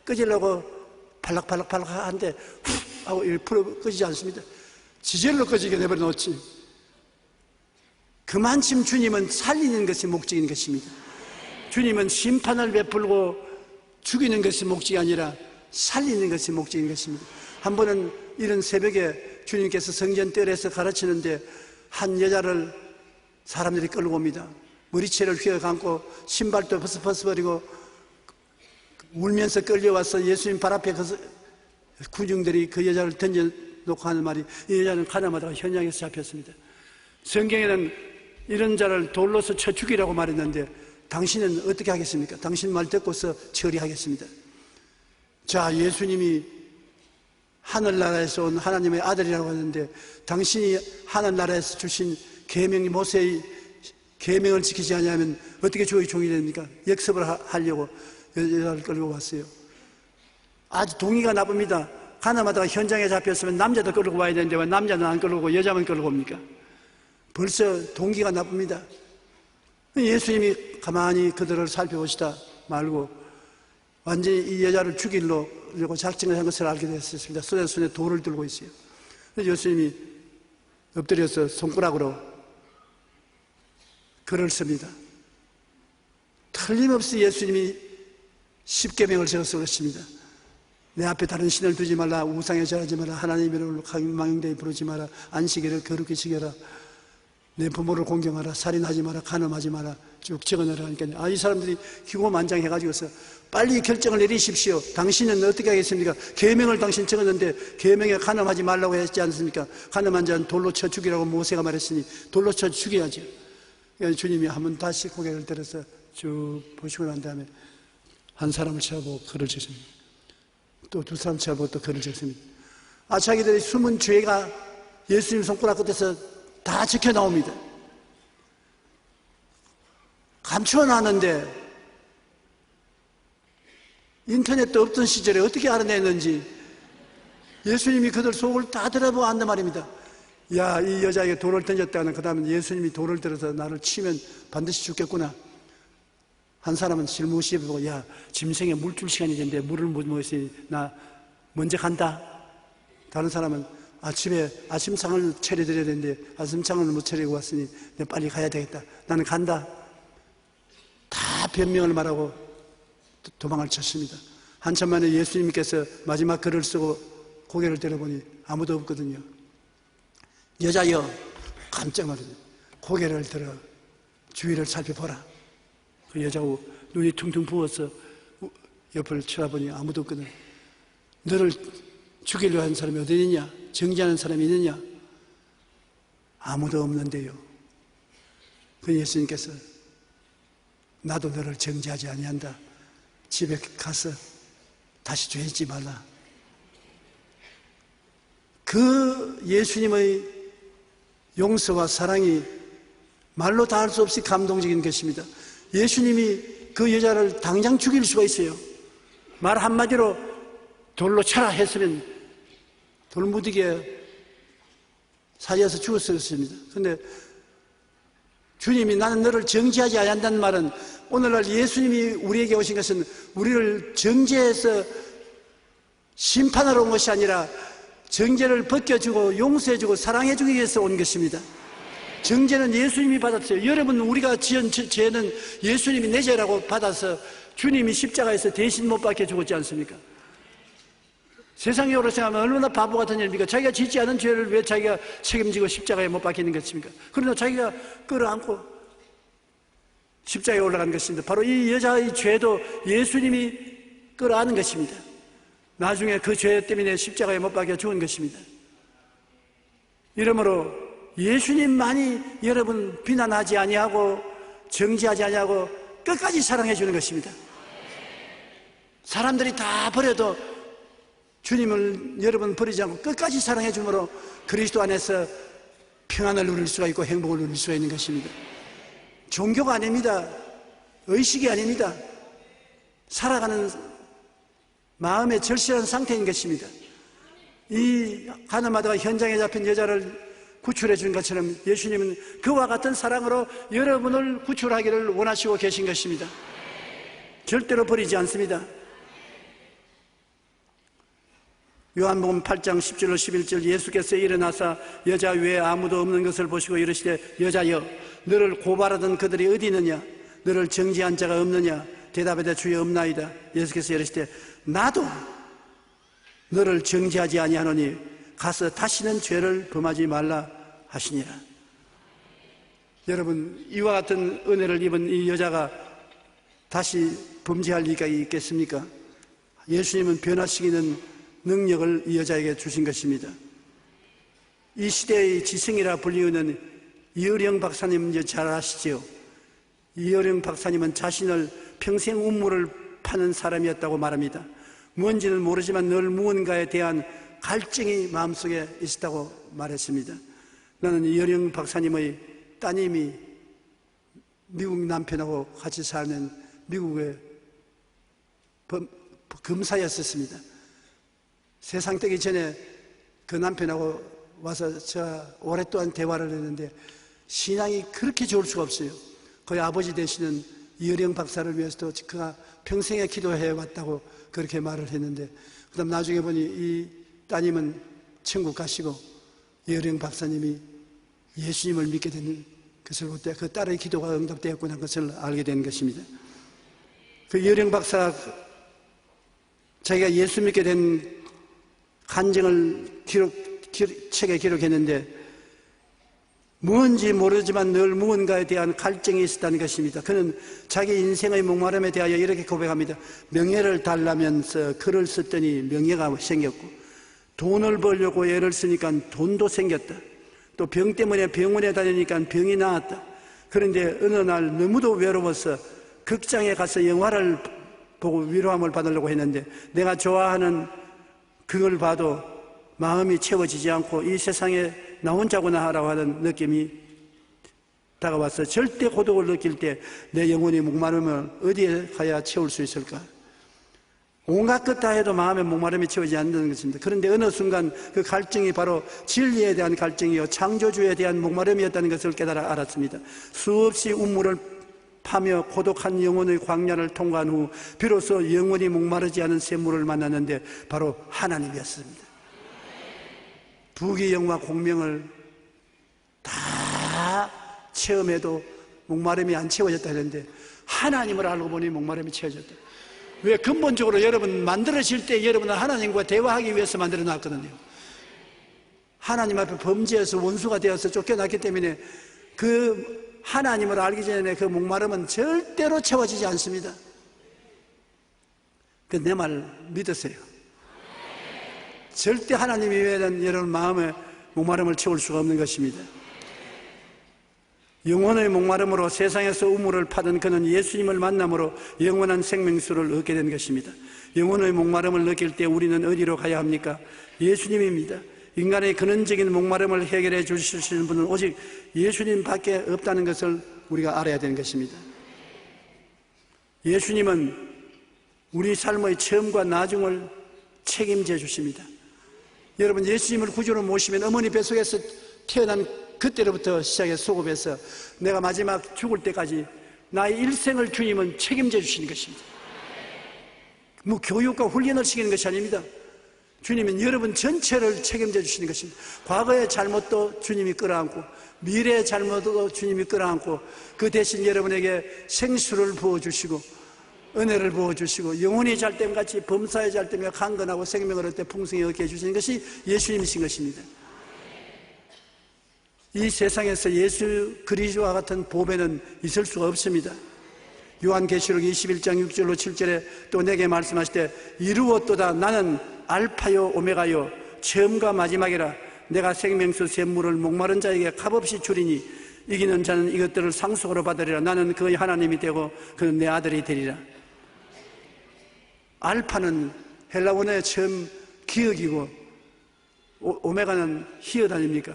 Speaker 2: 꺼지려고 팔락팔락 하는데 훅 하고 풀어 꺼지지 않습니다. 지절로 꺼지게 내버려 놓지. 그만큼 주님은 살리는 것이 목적인 것입니다. 주님은 심판을 베풀고 죽이는 것이 목적이 아니라 살리는 것이 목적인 것입니다. 한 번은 이런 새벽에 주님께서 성전뜰에서 가르치는데 한 여자를 사람들이 끌고 옵니다. 머리채를 휘어 감고 신발도 벗어버리고 울면서 끌려와서 예수님 발 앞에 군중들이 그 여자를 던져놓고 하는 말이, 이 여자는 가나마다가 현장에서 잡혔습니다. 성경에는 이런 자를 돌로서 쳐 죽이라고 말했는데 당신은 어떻게 하겠습니까? 당신 말 듣고서 처리하겠습니다. 자, 예수님이 하늘나라에서 온 하나님의 아들이라고 하는데 당신이 하늘나라에서 주신 계명이 모세의 계명을 지키지 않으면 어떻게 주의 종이 됩니까? 역습을 하려고 여자를 끌고 왔어요. 아주 동의가 나쁩니다. 가나마다가 현장에 잡혔으면 남자도 끌고 와야 되는데 왜 남자는 안 끌고 오고 여자만 끌고 옵니까? 벌써 동기가 나쁩니다. 예수님이 가만히 그들을 살펴보시다 말고 완전히 이 여자를 죽이려고 작정을 한 것을 알게 됐습니다. 손에 돌을 들고 있어요. 그래서 예수님이 엎드려서 손가락으로 글을 씁니다. 틀림없이 예수님이 십계명을 적어서 그렇습니다. 내 앞에 다른 신을 두지 말라, 우상에 절하지 마라, 하나님의 이름으로 망령되이 부르지 마라, 안식일을 거룩히 지켜라, 내 부모를 공경하라, 살인하지 마라, 간음하지 마라, 쭉 적어내라니까. 이 사람들이 기고만장해가지고서 빨리 결정을 내리십시오. 당신은 어떻게 하겠습니까? 계명을 당신 적었는데 계명에 간음하지 말라고 했지 않습니까? 간음한 자는 돌로 쳐 죽이라고 모세가 말했으니 돌로 쳐 죽여야죠. 주님이 한번 다시 고개를 들어서 쭉 보시고 난 다음에 한 사람을 쳐다보고 글을 적습니다. 또 두 사람 쳐다보고 또 글을 적습니다. 자기들의 숨은 죄가 예수님 손가락 끝에서 다 적혀 나옵니다. 감춰놨는데 인터넷도 없던 시절에 어떻게 알아냈는지 예수님이 그들 속을 다 들어보고 안단 말입니다. 야, 이 여자에게 돌을 던졌다는, 그 다음에 예수님이 돌을 들어서 나를 치면 반드시 죽겠구나. 한 사람은 실무시해보고, 야, 짐승에 물 줄 시간이 됐는데 물을 못 먹었으니 나 먼저 간다. 다른 사람은 아침에 아침상을 차려드려야 되는데 아침상을 못 차리고 왔으니 내가 빨리 가야 되겠다. 나는 간다. 다 변명을 말하고 도망을 쳤습니다. 한참 만에 예수님께서 마지막 글을 쓰고 고개를 들어보니 아무도 없거든요. 여자여, 깜짝 놀랐어요. 고개를 들어 주위를 살펴보라. 그 여자고 눈이 퉁퉁 부어서 옆을 쳐다보니 아무도 없거든. 너를 죽이려 하는 사람이 어디 있느냐? 정죄하는 사람이 있느냐? 아무도 없는데요. 그 예수님께서 나도 너를 정죄하지 아니한다. 집에 가서 다시 죄 짓지 말라. 그 예수님의 용서와 사랑이 말로 다 할 수 없이 감동적인 것입니다. 예수님이 그 여자를 당장 죽일 수가 있어요. 말 한마디로 돌로 쳐라 했으면 돌무지개 사이에서 죽었을 것입니다. 그런데 주님이 나는 너를 정죄하지 않는다는 말은 오늘날 예수님이 우리에게 오신 것은 우리를 정죄해서 심판하러 온 것이 아니라 정죄를 벗겨주고 용서해주고 사랑해주기 위해서 온 것입니다. 정죄는 예수님이 받았어요. 여러분, 우리가 지은 죄는 예수님이 내 죄라고 받아서 주님이 십자가에서 대신 못 박혀 죽었지 않습니까? 세상적으로 생각하면 얼마나 바보 같은 일입니까? 자기가 짓지 않은 죄를 왜 자기가 책임지고 십자가에 못 박히는 것입니까? 그러나 자기가 끌어안고 십자가에 올라간 것입니다. 바로 이 여자의 죄도 예수님이 끌어안은 것입니다. 나중에 그 죄 때문에 십자가에 못 박혀 죽은 것입니다. 이러므로 예수님만이 여러분 비난하지 아니하고 정지하지 아니하고 끝까지 사랑해 주는 것입니다. 사람들이 다 버려도 주님을 여러분 버리지 않고 끝까지 사랑해 주므로 그리스도 안에서 평안을 누릴 수가 있고 행복을 누릴 수가 있는 것입니다. 종교가 아닙니다. 의식이 아닙니다. 살아가는 마음의 절실한 상태인 것입니다. 이 가늠하다가 현장에 잡힌 여자를 구출해 준 것처럼 예수님은 그와 같은 사랑으로 여러분을 구출하기를 원하시고 계신 것입니다. 절대로 버리지 않습니다. 요한복음 8장 10절로 11절 예수께서 일어나사 여자 외에 아무도 없는 것을 보시고 이르시되 여자여 너를 고발하던 그들이 어디 있느냐 너를 정죄한 자가 없느냐 대답하되 주여 없나이다. 예수께서 이르시되 나도 너를 정죄하지 아니하노니 가서 다시는 죄를 범하지 말라 하시니라. 여러분 이와 같은 은혜를 입은 이 여자가 다시 범죄할 리가 있겠습니까? 예수님은 변화시키는 능력을 이 여자에게 주신 것입니다. 이 시대의 지성이라 불리우는 이어령 박사님 잘 아시죠? 이어령 박사님은 자신을 평생 음모를 파는 사람이었다고 말합니다. 뭔지는 모르지만 늘 무언가에 대한 갈증이 마음속에 있었다고 말했습니다. 나는 이어령 박사님의 따님이 미국 남편하고 같이 사는 미국의 검사였었습니다. 세상 뜨기 전에 그 남편하고 와서 제가 오랫동안 대화를 했는데 신앙이 그렇게 좋을 수가 없어요. 거의 아버지 되시는 이어령 박사를 위해서도 그가 평생에 기도해 왔다고 그렇게 말을 했는데 그 다음 나중에 보니 이 따님은 천국 가시고 이어령 박사님이 예수님을 믿게 되는 것을 볼 때 그 딸의 기도가 응답되었구나 것을 알게 된 것입니다. 그 이어령 박사 자기가 예수 믿게 된 간증을 책에 기록했는데 뭔지 모르지만 늘 무언가에 대한 갈증이 있었다는 것입니다. 그는 자기 인생의 목마름에 대하여 이렇게 고백합니다. 명예를 달라면서 글을 썼더니 명예가 생겼고 돈을 벌려고 애를 쓰니까 돈도 생겼다. 또 병 때문에 병원에 다니니까 병이 나았다. 그런데 어느 날 너무도 외로워서 극장에 가서 영화를 보고 위로함을 받으려고 했는데 내가 좋아하는 그걸 봐도 마음이 채워지지 않고 이 세상에 나 혼자구나 하라고 하는 느낌이 다가와서 절대 고독을 느낄 때 내 영혼이 목마르면 어디에 가야 채울 수 있을까? 온갖 것 다 해도 마음의 목마름이 채워지지 않는 것입니다. 그런데 어느 순간 그 갈증이 바로 진리에 대한 갈증이요 창조주에 대한 목마름이었다는 것을 깨달아 알았습니다. 수없이 운물을 파며 고독한 영혼의 광야를 통과한 후 비로소 영원히 목마르지 않은 샘물을 만났는데 바로 하나님이었습니다. 부귀영화 공명을 다 체험해도 목마름이 안 채워졌다 했는데 하나님을 알고 보니 목마름이 채워졌다. 왜? 근본적으로 여러분 만들어질 때 여러분은 하나님과 대화하기 위해서 만들어 놨거든요. 하나님 앞에 범죄해서 원수가 되어서 쫓겨났기 때문에 그 하나님을 알기 전에 그 목마름은 절대로 채워지지 않습니다. 그 내 말 믿으세요. 절대 하나님 이외에는 여러분 마음의 목마름을 채울 수가 없는 것입니다. 영혼의 목마름으로 세상에서 우물을 파던 그는 예수님을 만남으로 영원한 생명수를 얻게 된 것입니다. 영혼의 목마름을 느낄 때 우리는 어디로 가야 합니까? 예수님입니다. 인간의 근원적인 목마름을 해결해 주실 수 있는 분은 오직 예수님밖에 없다는 것을 우리가 알아야 되는 것입니다. 예수님은 우리 삶의 처음과 나중을 책임져 주십니다. 여러분 예수님을 구주로 모시면 어머니 뱃속에서 태어난 그때로부터 시작해서 소급해서 내가 마지막 죽을 때까지 나의 일생을 주님은 책임져 주시는 것입니다. 뭐 교육과 훈련을 시키는 것이 아닙니다. 주님은 여러분 전체를 책임져 주시는 것입니다. 과거의 잘못도 주님이 끌어안고 미래의 잘못도 주님이 끌어안고 그 대신 여러분에게 생수를 부어주시고 은혜를 부어주시고 영혼이 잘됨같이 범사에 잘되며 강건하고 생명을 얻되 풍성히 얻게 해주시는 것이 예수님이신 것입니다. 이 세상에서 예수 그리스도와 같은 보배는 있을 수가 없습니다. 요한계시록 21장 6절로 7절에 또 내게 말씀하시되 이루었도다. 나는 알파요 오메가요 처음과 마지막이라. 내가 생명수 샘물을 목마른 자에게 값없이 주리니 이기는 자는 이것들을 상속으로 받으리라. 나는 그의 하나님이 되고 그는 내 아들이 되리라. 알파는 헬라어의 처음 기억이고 오메가는 히읗 아닙니까?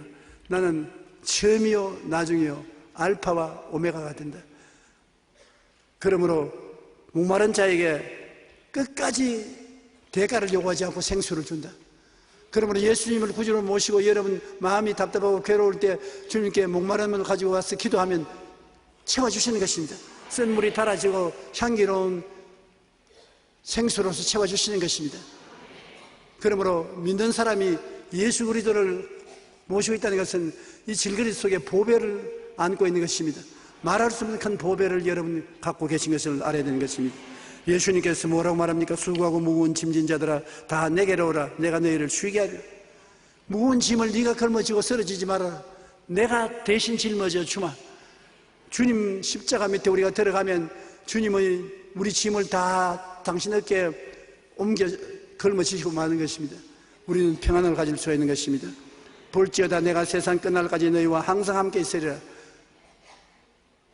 Speaker 2: 나는 처음이요 나중이요 알파와 오메가가 된다. 그러므로 목마른 자에게 끝까지 대가를 요구하지 않고 생수를 준다. 그러므로 예수님을 구주로 모시고 여러분 마음이 답답하고 괴로울 때 주님께 목마름을 가지고 와서 기도하면 채워주시는 것입니다. 쓴 물이 달아지고 향기로운 생수로서 채워주시는 것입니다. 그러므로 믿는 사람이 예수 그리스도를 모시고 있다는 것은 이 질그릇 속에 보배를 안고 있는 것입니다. 말할 수 없는 큰 보배를 여러분 갖고 계신 것을 알아야 되는 것입니다. 예수님께서 뭐라고 말합니까? 수고하고 무거운 짐진 자들아 다 내게로 오라. 내가 너희를 쉬게 하리라. 무거운 짐을 네가 걸머지고 쓰러지지 말아라. 내가 대신 짊어져 주마. 주님 십자가 밑에 우리가 들어가면 주님의 우리 짐을 다 당신 어깨에 옮겨 걸머지시고 마는 것입니다. 우리는 평안을 가질 수 있는 것입니다. 볼지어다 내가 세상 끝날까지 너희와 항상 함께 있으리라.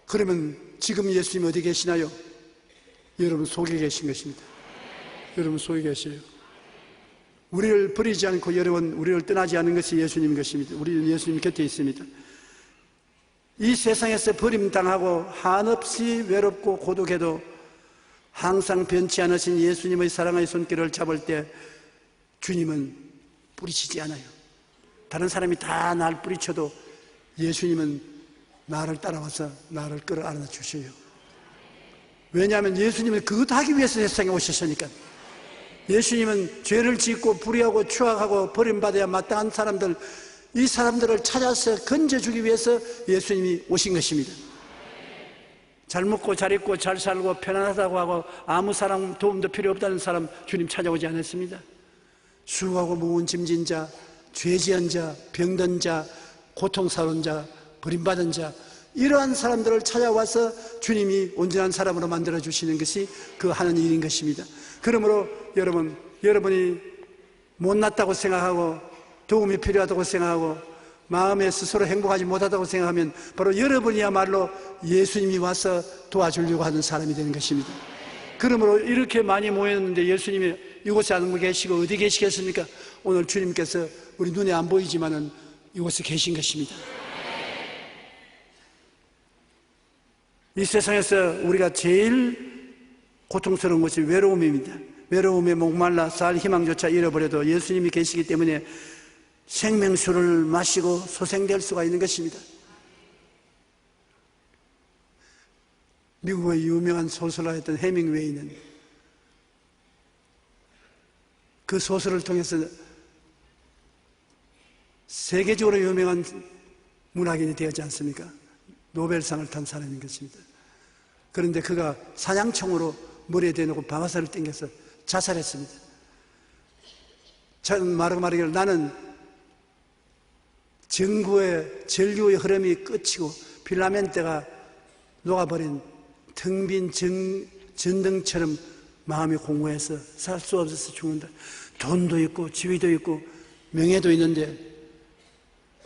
Speaker 2: 그러면 지금 예수님 어디 계시나요? 여러분 속에 계신 것입니다. 여러분 속에 계셔요. 우리를 버리지 않고 여러분 우리를 떠나지 않은 것이 예수님 것입니다. 우리는 예수님 곁에 있습니다. 이 세상에서 버림당하고 한없이 외롭고 고독해도 항상 변치 않으신 예수님의 사랑의 손길을 잡을 때 주님은 뿌리치지 않아요. 다른 사람이 다 날 뿌리쳐도 예수님은 나를 따라와서 나를 끌어안아 주셔요. 왜냐하면 예수님은 그것도 하기 위해서 세상에 오셨으니까. 예수님은 죄를 짓고 불의하고 추악하고 버림받아야 마땅한 사람들, 이 사람들을 찾아서 건져주기 위해서 예수님이 오신 것입니다. 잘 먹고 잘 입고 잘 살고 편안하다고 하고 아무 사람 도움도 필요 없다는 사람 주님 찾아오지 않았습니다. 수고하고 무거운 짐진 자, 죄지은 자, 병든 자, 고통스러운 자, 버림받은 자, 이러한 사람들을 찾아와서 주님이 온전한 사람으로 만들어주시는 것이 그 하는 일인 것입니다. 그러므로 여러분이 못났다고 생각하고 도움이 필요하다고 생각하고 마음에 스스로 행복하지 못하다고 생각하면 바로 여러분이야말로 예수님이 와서 도와주려고 하는 사람이 되는 것입니다. 그러므로 이렇게 많이 모였는데 예수님이 이곳에 안 계시고 어디 계시겠습니까? 오늘 주님께서 우리 눈에 안 보이지만은 이곳에 계신 것입니다. 이 세상에서 우리가 제일 고통스러운 것이 외로움입니다. 외로움에 목말라 살 희망조차 잃어버려도 예수님이 계시기 때문에 생명수를 마시고 소생될 수가 있는 것입니다. 미국의 유명한 소설가였던 해밍웨이는 그 소설을 통해서 세계적으로 유명한 문학인이 되었지 않습니까? 노벨상을 탄 사람인 것입니다. 그런데 그가 사냥총으로 머리에 대놓고 방아쇠를 당겨서 자살했습니다. 저는 말하기를 나는 전류의 흐름이 끝이고 필라멘트가 녹아버린 텅 빈 전등처럼 마음이 공허해서 살 수 없어서 죽는다. 돈도 있고 지위도 있고 명예도 있는데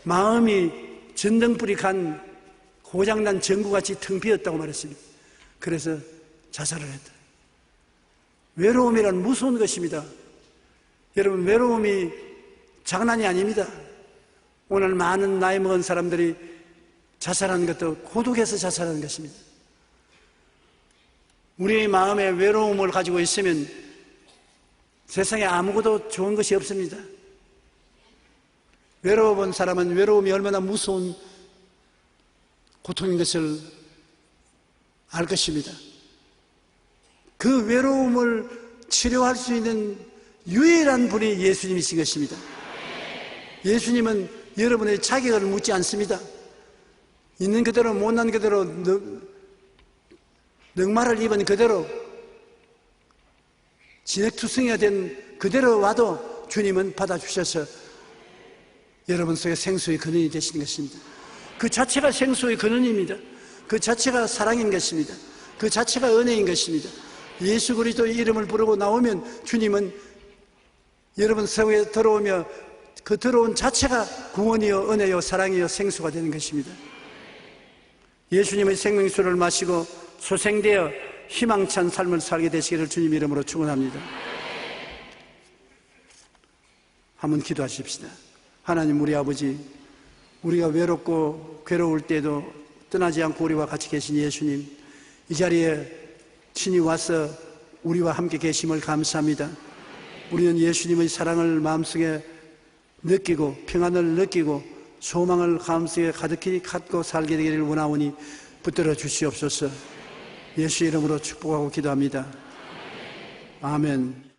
Speaker 2: 마음이 전등불이 간 고장난 전구같이 텅 비었다고 말했습니다. 그래서 자살을 했다. 외로움이란 무서운 것입니다. 여러분, 외로움이 장난이 아닙니다. 오늘 많은 나이 먹은 사람들이 자살하는 것도 고독해서 자살하는 것입니다. 우리의 마음에 외로움을 가지고 있으면 세상에 아무것도 좋은 것이 없습니다. 외로워 본 사람은 외로움이 얼마나 무서운 고통인 것을 알 것입니다. 그 외로움을 치료할 수 있는 유일한 분이 예수님이신 것입니다. 예수님은 여러분의 자격을 묻지 않습니다. 있는 그대로 못난 그대로 넉마를 입은 그대로 진액투성이가 된 그대로 와도 주님은 받아주셔서 여러분 속에 생수의 근원이 되시는 것입니다. 그 자체가 생수의 근원입니다. 그 자체가 사랑인 것입니다. 그 자체가 은혜인 것입니다. 예수 그리스도의 이름을 부르고 나오면 주님은 여러분 속에 들어오며 그 들어온 자체가 구원이요 은혜요 사랑이요 생수가 되는 것입니다. 예수님의 생명수를 마시고 소생되어 희망찬 삶을 살게 되시기를 주님 이름으로 축원합니다. 한번 기도하십시다. 하나님 우리 아버지, 우리가 외롭고 괴로울 때도 떠나지 않고 우리와 같이 계신 예수님, 이 자리에 친히 와서 우리와 함께 계심을 감사합니다. 우리는 예수님의 사랑을 마음속에 느끼고 평안을 느끼고 소망을 마음속에 가득히 갖고 살게 되기를 원하오니 붙들어 주시옵소서. 예수 이름으로 축복하고 기도합니다. 아멘.